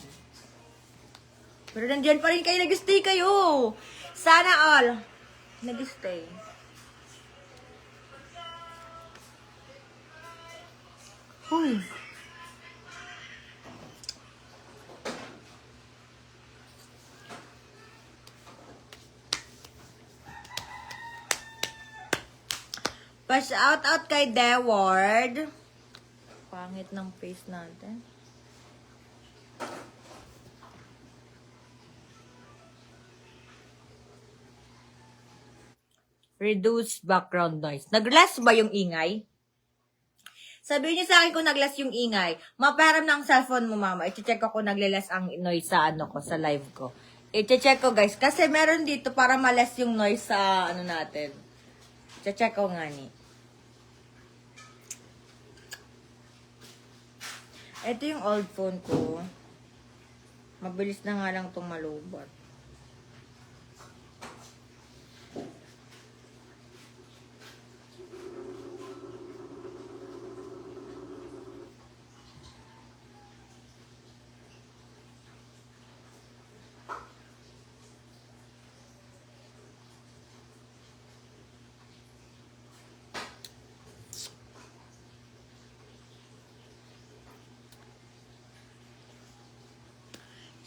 Pero nandiyan pa rin kayo, nag-stay kayo. Sana all. Nag-stay. Uy. Pa-shout out kay Deward. Pangit ng face natin. Reduce background noise. Nag-less ba yung ingay? Sabihin niyo sa akin kung nag-less yung ingay. Maparam ng cellphone mo, mama. I-check ko kung nag-less ang noise sa ano ko, sa live ko. I-check ko, guys. Kasi meron dito para ma-less yung noise sa ano natin. I-check ko nga ni. Ito yung old phone ko. Mabilis na nga lang itong malubat.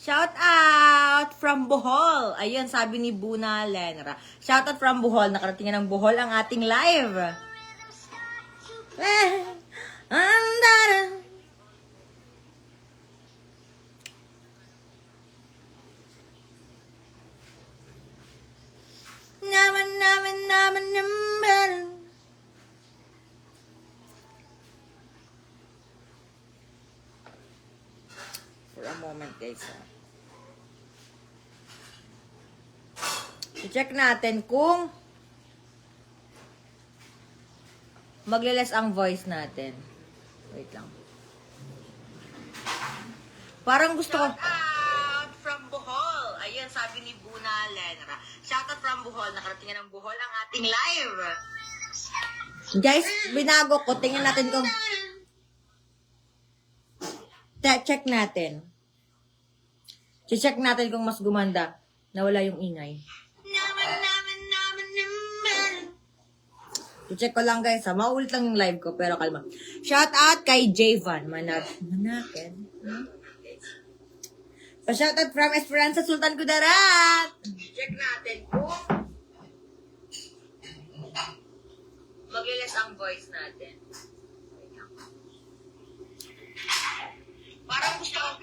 Shout out from Bohol. Ayun, sabi ni Buna Lenra. Shout out from Bohol. Nakarating ng Bohol ang ating live. Andara. Naman. For a moment, guys. I-check natin kung magliles ang voice natin. Wait lang. Parang gusto ko... Shout out from Bohol. Ayun, sabi ni Buna Lenra. Shout out from Bohol. Nakarating ng Bohol ang ating live. Guys, binago ko. Tingnan natin kung... Check natin. Check natin kung mas gumanda. Nawala yung ingay. Check ko lang guys ha. Maulit lang yung live ko pero kalma. Shout out kay Javan. Manaked. Pa-shout out from Esperanza Sultan Kudarat. Check natin kung maglilis ang voice natin. Parang gusto ko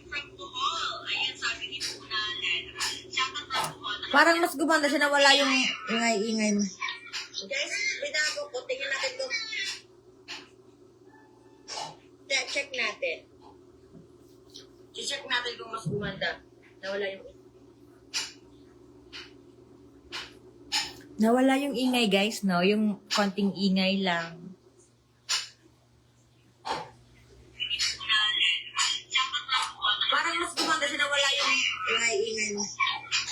from Bohol. Ayun, sabi ni Buna Lenra. Shout out from Bohol. Parang mas gumanda siya, nawala yung ingay-ingay mo. Guys, binago ko. Tingnan natin kung... Check natin. Check natin kung mas gumanda. Nawala yung... Nawala yung ingay, guys, no? Yung konting ingay lang. Parang mas gumanda siya, nawala yung ingay-ingay mo.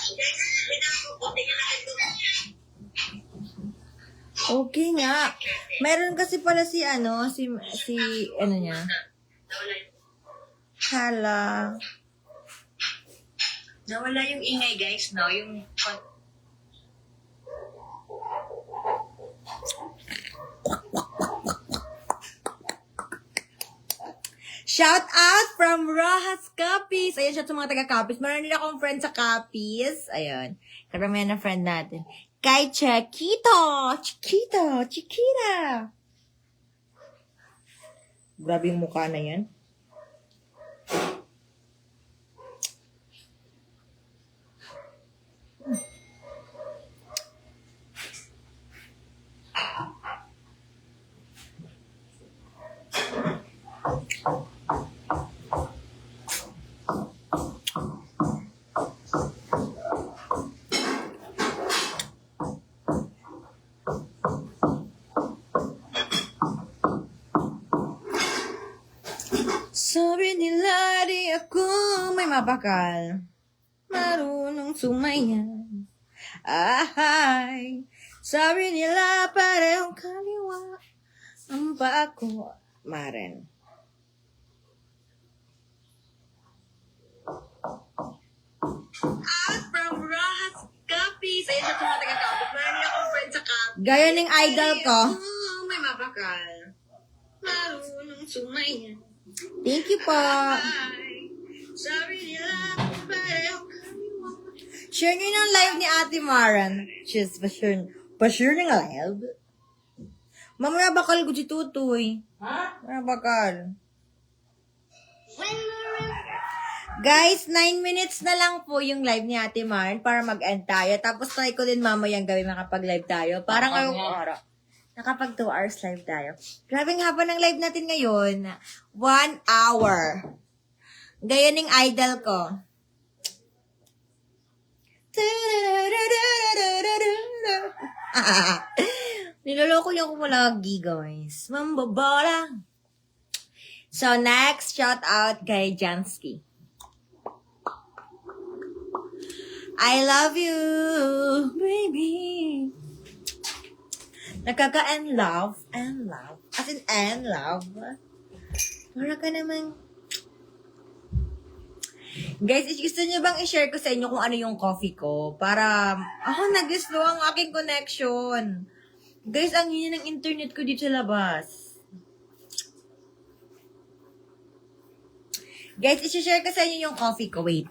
Guys, binago ko. Tingnan natin kung... Okay nga. Meron kasi pala si ano niya. Hala. Nawala yung ingay guys, no? Yung shout out from Rojas Capiz. Ayan, shout sa mga taga-Capiz. Meron din akong friend sa Capiz. Ayan. Karamihan na friend natin. Kay Chiquita. Grabe yung mukha na yan. Sabi nila di ako may mabakal, marunong sumayan. Ay, sabi nila parehong kaliwa ang pa ako, Maren. At from Rahat Copy, sa isa sa mga taga-kapit, marami akong friends sa Copy. Gaya ng idol ko. May mabakal. Marunong sumayan. Thank you po. Ay, sabi nila, parehong kaliwa. Share nyo ng live ni Ate Maren. She's pa-share ng live. Mamaya bakal ko si Tutoy. Ha? Mamaya bakal. Guys, 9 minutes na lang po yung live ni Ate Maren para mag-end tayo. Tapos try ko din mamayang gawin makapag-live tayo. Parang ngayong araw. Nakapag 2 hours live tayo. Grabe nga haba ng live natin ngayon. 1 hour. Gaya ng idol ko. Niloloko yung kumulagi, guys. Mambabola. So, next, shout out kay Jansky. I love you, baby. Nakaka-and love. As in, and love. Para ka naman. Guys, gusto niyo bang i-share ko sa inyo kung ano yung coffee ko? Para, nag-slow ang aking connection. Guys, ang hina ng internet ko dito sa labas. Guys, i-share ko sa inyo yung coffee ko. Wait.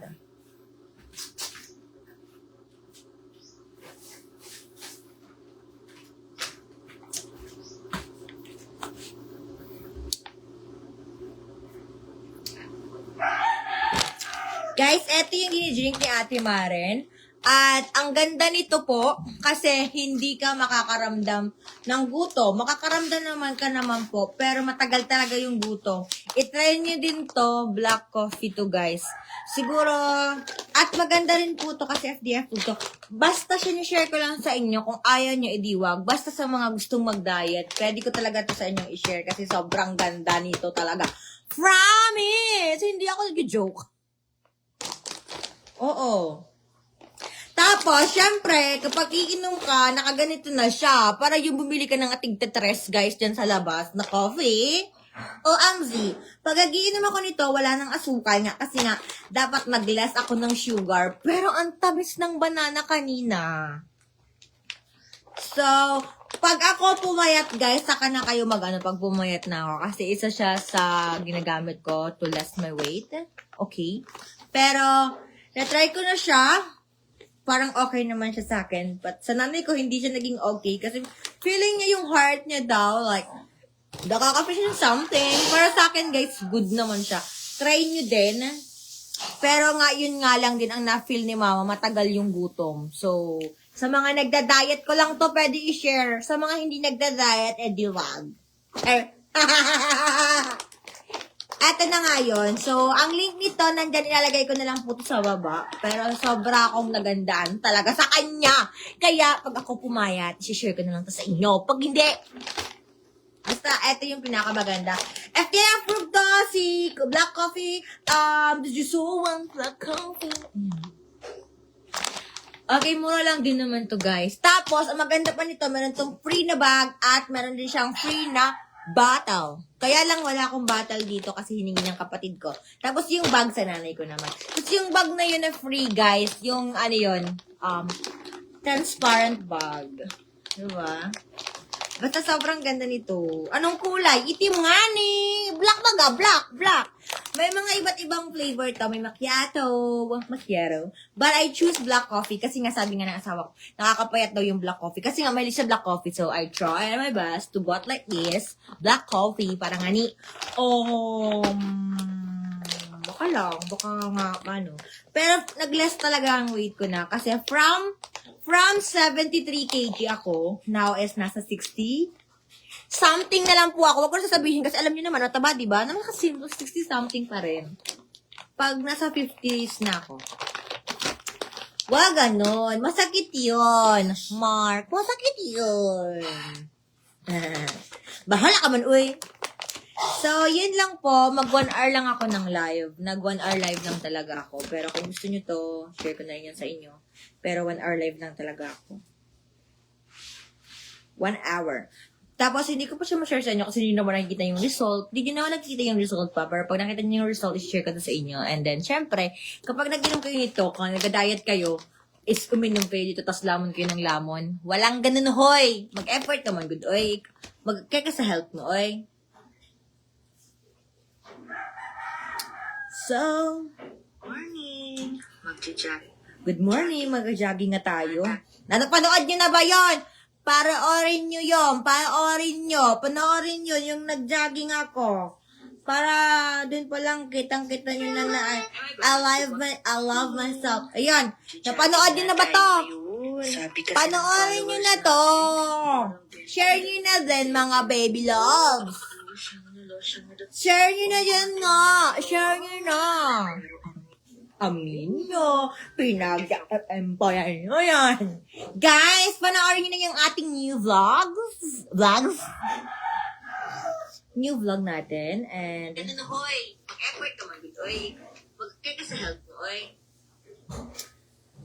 Guys, eto yung dinidrink ni Ate Maren. At ang ganda nito po, kasi hindi ka makakaramdam ng gutom. Makakaramdam naman ka naman po, pero matagal talaga yung gutom. I-try nyo din to, black coffee to guys. Siguro, at maganda rin po to kasi FDF food to. Basta share ko lang sa inyo, kung ayaw nyo idiwag. Basta sa mga gustong mag-diet, pwede ko talaga to sa inyo i-share kasi sobrang ganda nito talaga. Promise! Hindi ako nag-joke. Oo. Tapos, syempre, kapag iinom ka, nakaganito na siya. Para yung bumili ka ng ating tetres, guys, dyan sa labas, na coffee. O, Amzi, pag agiinom ako nito, wala nang asukal nga. Kasi nga, dapat mag-less ako ng sugar. Pero ang tamis ng banana kanina. So, pag ako pumayat, guys, saka na kayo pag pumayat na ako. Kasi isa siya sa ginagamit ko to less my weight. Okay. Pero, na-try ko na siya. Parang okay naman siya sa akin. But sa nanay ko, hindi siya naging okay. Kasi feeling niya yung heart niya daw, like, nakaka-feel siya something. Para sa akin, guys, good naman siya. Try nyo din. Pero nga, yun nga lang din ang na-feel ni mama, matagal yung gutom. So, sa mga nagda-diet ko lang to, pwede i-share. Sa mga hindi nagda-diet, wag. Eto na nga yun. So, ang link nito, nandyan ilalagay ko na lang po to sa baba. Pero sobra akong nagandaan talaga sa kanya. Kaya, pag ako pumayat, i-share ko na lang to sa inyo. Pag hindi, basta, eto yung pinakamaganda. FKF Fructose, Black Coffee, did you so want Black Coffee? Okay, mura lang din naman to guys. Tapos, ang maganda pa nito, meron tong free na bag at meron din siyang free na bottle. Kaya lang wala akong bottle dito kasi hiningi ng kapatid ko. Tapos yung bag sa nanay ko naman. Tapos yung bag na yun na free guys, yung ano yun, transparent bag. Diba? Basta sobrang ganda nito. Anong kulay? Itim nga ni. Black baga, black. May mga iba't ibang flavor to. May macchiato. But I choose black coffee kasi nga sabi nga ng asawa ko, nakakapayat daw yung black coffee. Kasi nga may sa black coffee. So I try my best to bought like this. Black coffee. Parang nga ni, baka nga, ano. Pero nag-less talaga ang weight ko na. Kasi from 73 kg ako, now is nasa 60. Something na lang po ako. Huwag ko na sasabihin kasi alam niyo naman, mataba, di ba? Naman kasi 60 something pa rin. Pag nasa 50s na ako. Wag ganon. Masakit yun. Mark, masakit yun. Bahala ka man, uy. So, yun lang po. Mag 1 hour lang ako ng live. Nag 1 hour live lang talaga ako. Pero kung gusto nyo to, share ko na rin yan sa inyo. Pero 1 hour live lang talaga ako. 1 hour. Tapos, hindi ko pa siya ma-share sa inyo kasi hindi naman nakikita yung result. Hindi nyo naman nakikita yung result pa. Pero pag nakita nyo yung result, i-share ko na sa inyo. And then, syempre, kapag nag-inom kayo nito, kung nag-diet kayo, is uminom kayo dito, tas lamon kayo ng lamon. Walang ganun, hoy! Mag-effort naman, good, oy. Mag-care ka sa health mo, oy. So, Morning. Mag-jog. good morning, mag-jogging nga tayo. Napanood nyo na ba yon? Panoorin nyo yun. Panoorin nyo yung nag-jogging ako. Para dun pa lang kitang-kita nyo na I love myself. Ayun. Napanood nyo na ba to? Panoorin nyo na to. Share nyo na din, mga baby loves. Share nyo na yan nga. Share nyo na. Amin nyo. Pinag-employer nyo yan. Guys, panoorin nyo na yung ating new vlogs. New vlog natin. And Ganun, hoy. Mag-effort ka man, oy. Mag-care ka sa health mo, oy.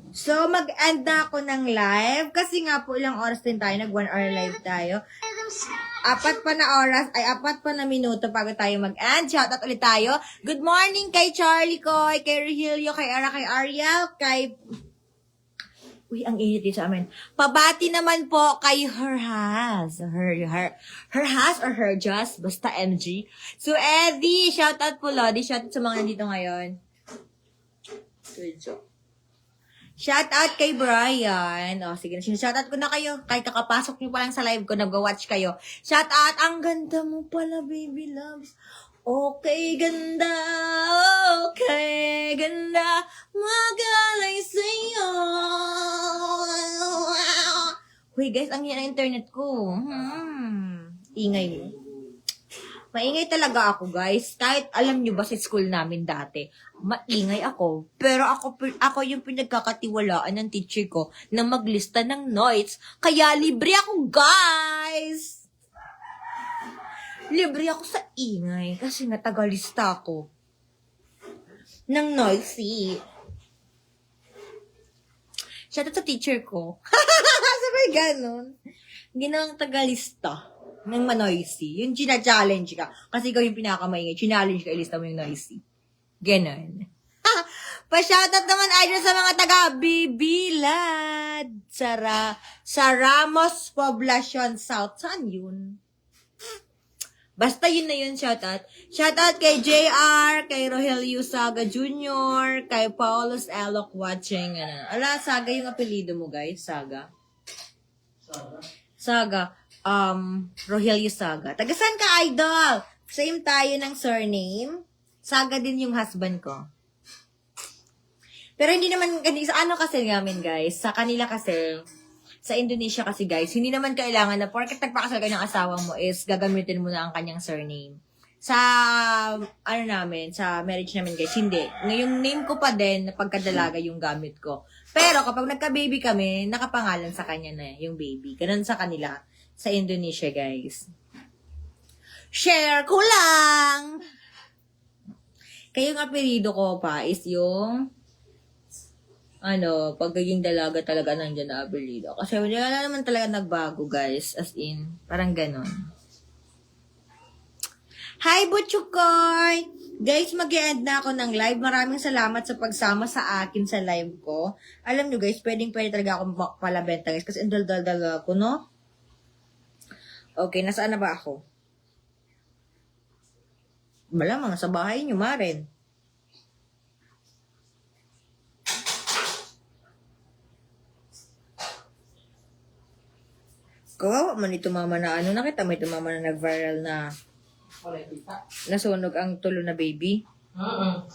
so, mag-end na ako ng live. Kasi nga po, ilang oras din tayo. Nag 1 hour live tayo. 4 pa na minuto bago tayo mag-end. Shoutout ulit tayo. Good morning kay Charlie Koy, kay Regilio, kay Ara, kay Ariel, kay... Uy, ang init din sa amin. Pabati naman po kay Her Has or Her Just, basta MG. So, Eddie, shoutout po, Lodi. Shoutout sa mga nandito ngayon. Shoutout kay Brian. O, sige na, shoutout ko na kayo. Kahit kakapasok nyo pa lang sa live ko, nag-watch kayo. Shoutout, ang ganda mo pala, baby loves. Okay, ganda. Magalay sa'yo. Uy, guys, ang yan ang internet ko. Ingay mo. Maingay talaga ako, guys. Kahit alam nyo ba sa school namin dati, maingay ako. Pero ako yung pinagkakatiwalaan ng teacher ko na maglista ng notes. Kaya libre ako, guys! Libre ako sa ingay kasi nga tagalista ako ng noisy. Shoutout sa teacher ko. Sabay ganon. Ginawang tagalista ng manoisy. Yung gina-challenge ka. Kasi ikaw yung pinakamaingay. Challenge ka, ilista mo yung noisy. Ganon. Pa-shoutout naman idol sa mga taga-Bibilad. Sa Ramos Poblacion South. Saan yun? Basta yun na yun, shoutout. Shoutout kay JR, kay Rogelio Saga Jr., kay Paulus Elok watching. Ala, Saga yung apelido mo, guys. Saga. Rogelio Saga. Tagasan ka, idol? Same tayo ng surname. Saga din yung husband ko. Pero hindi naman, sa ano kasi namin, guys, sa kanila kasi, sa Indonesia kasi, guys, hindi naman kailangan na porket nagpakasal ka ng asawa mo is gagamitin mo na ang kanyang surname. Sa, sa marriage namin, guys, hindi. Ngayong name ko pa din, na pagkadalaga yung gamit ko. Pero kapag nagka-baby kami, nakapangalan sa kanya na yung baby. Ganun sa kanila, sa Indonesia, guys. Share ko lang! Kaya yung apelido ko pa is yung pagiging dalaga talaga nandiyan na apelido. Kasi wala naman talaga nagbago, guys. As in, parang ganon. Hi, Butchukoy! Guys, mag-e-end na ako ng live. Maraming salamat sa pagsama sa akin sa live ko. Alam nyo, guys, pwede talaga akong palabenta, guys. Kasi ang dal-dal ako, no? Okay, nasaan na ba ako? Malamang sa bahay niyo, Maren. Kawawa man ito mama na ano, nakita mo ito mama na nag-viral na Wala kita. nasunog ang tulo na baby.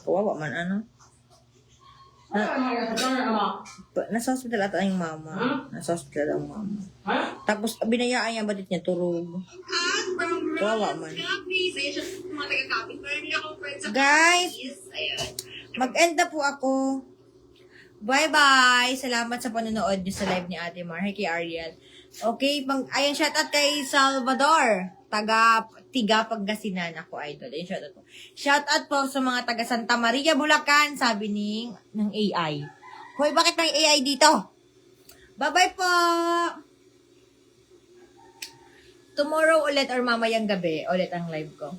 Kawawa man ano. Nasa hospital ata yung mama. Nasa hospital ang mama. Tapos binayaan niya batit niya turog. At from Kawawa Bronx, man. Capiz. Ayun siya sa mga taga-Capiz. Meron niya akong friend sa Guys! Capiz. Ayun. Mag-end na po ako. Bye-bye! Salamat sa panonood niyo sa live ni Ate Mar. Hey, kay Ariel. Okay, ayan, shoutout kay Salvador. Tiga Pangasinan. Ako, idol. Ayan, shoutout po. Shoutout po sa mga taga Santa Maria, Bulacan, sabi ng AI. Hoy, bakit may AI dito? Bye-bye po! Tomorrow ulit or mamayang gabi, ulit ang live ko.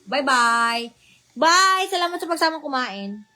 Bye-bye! Bye! Salamat sa pagsamang kumain.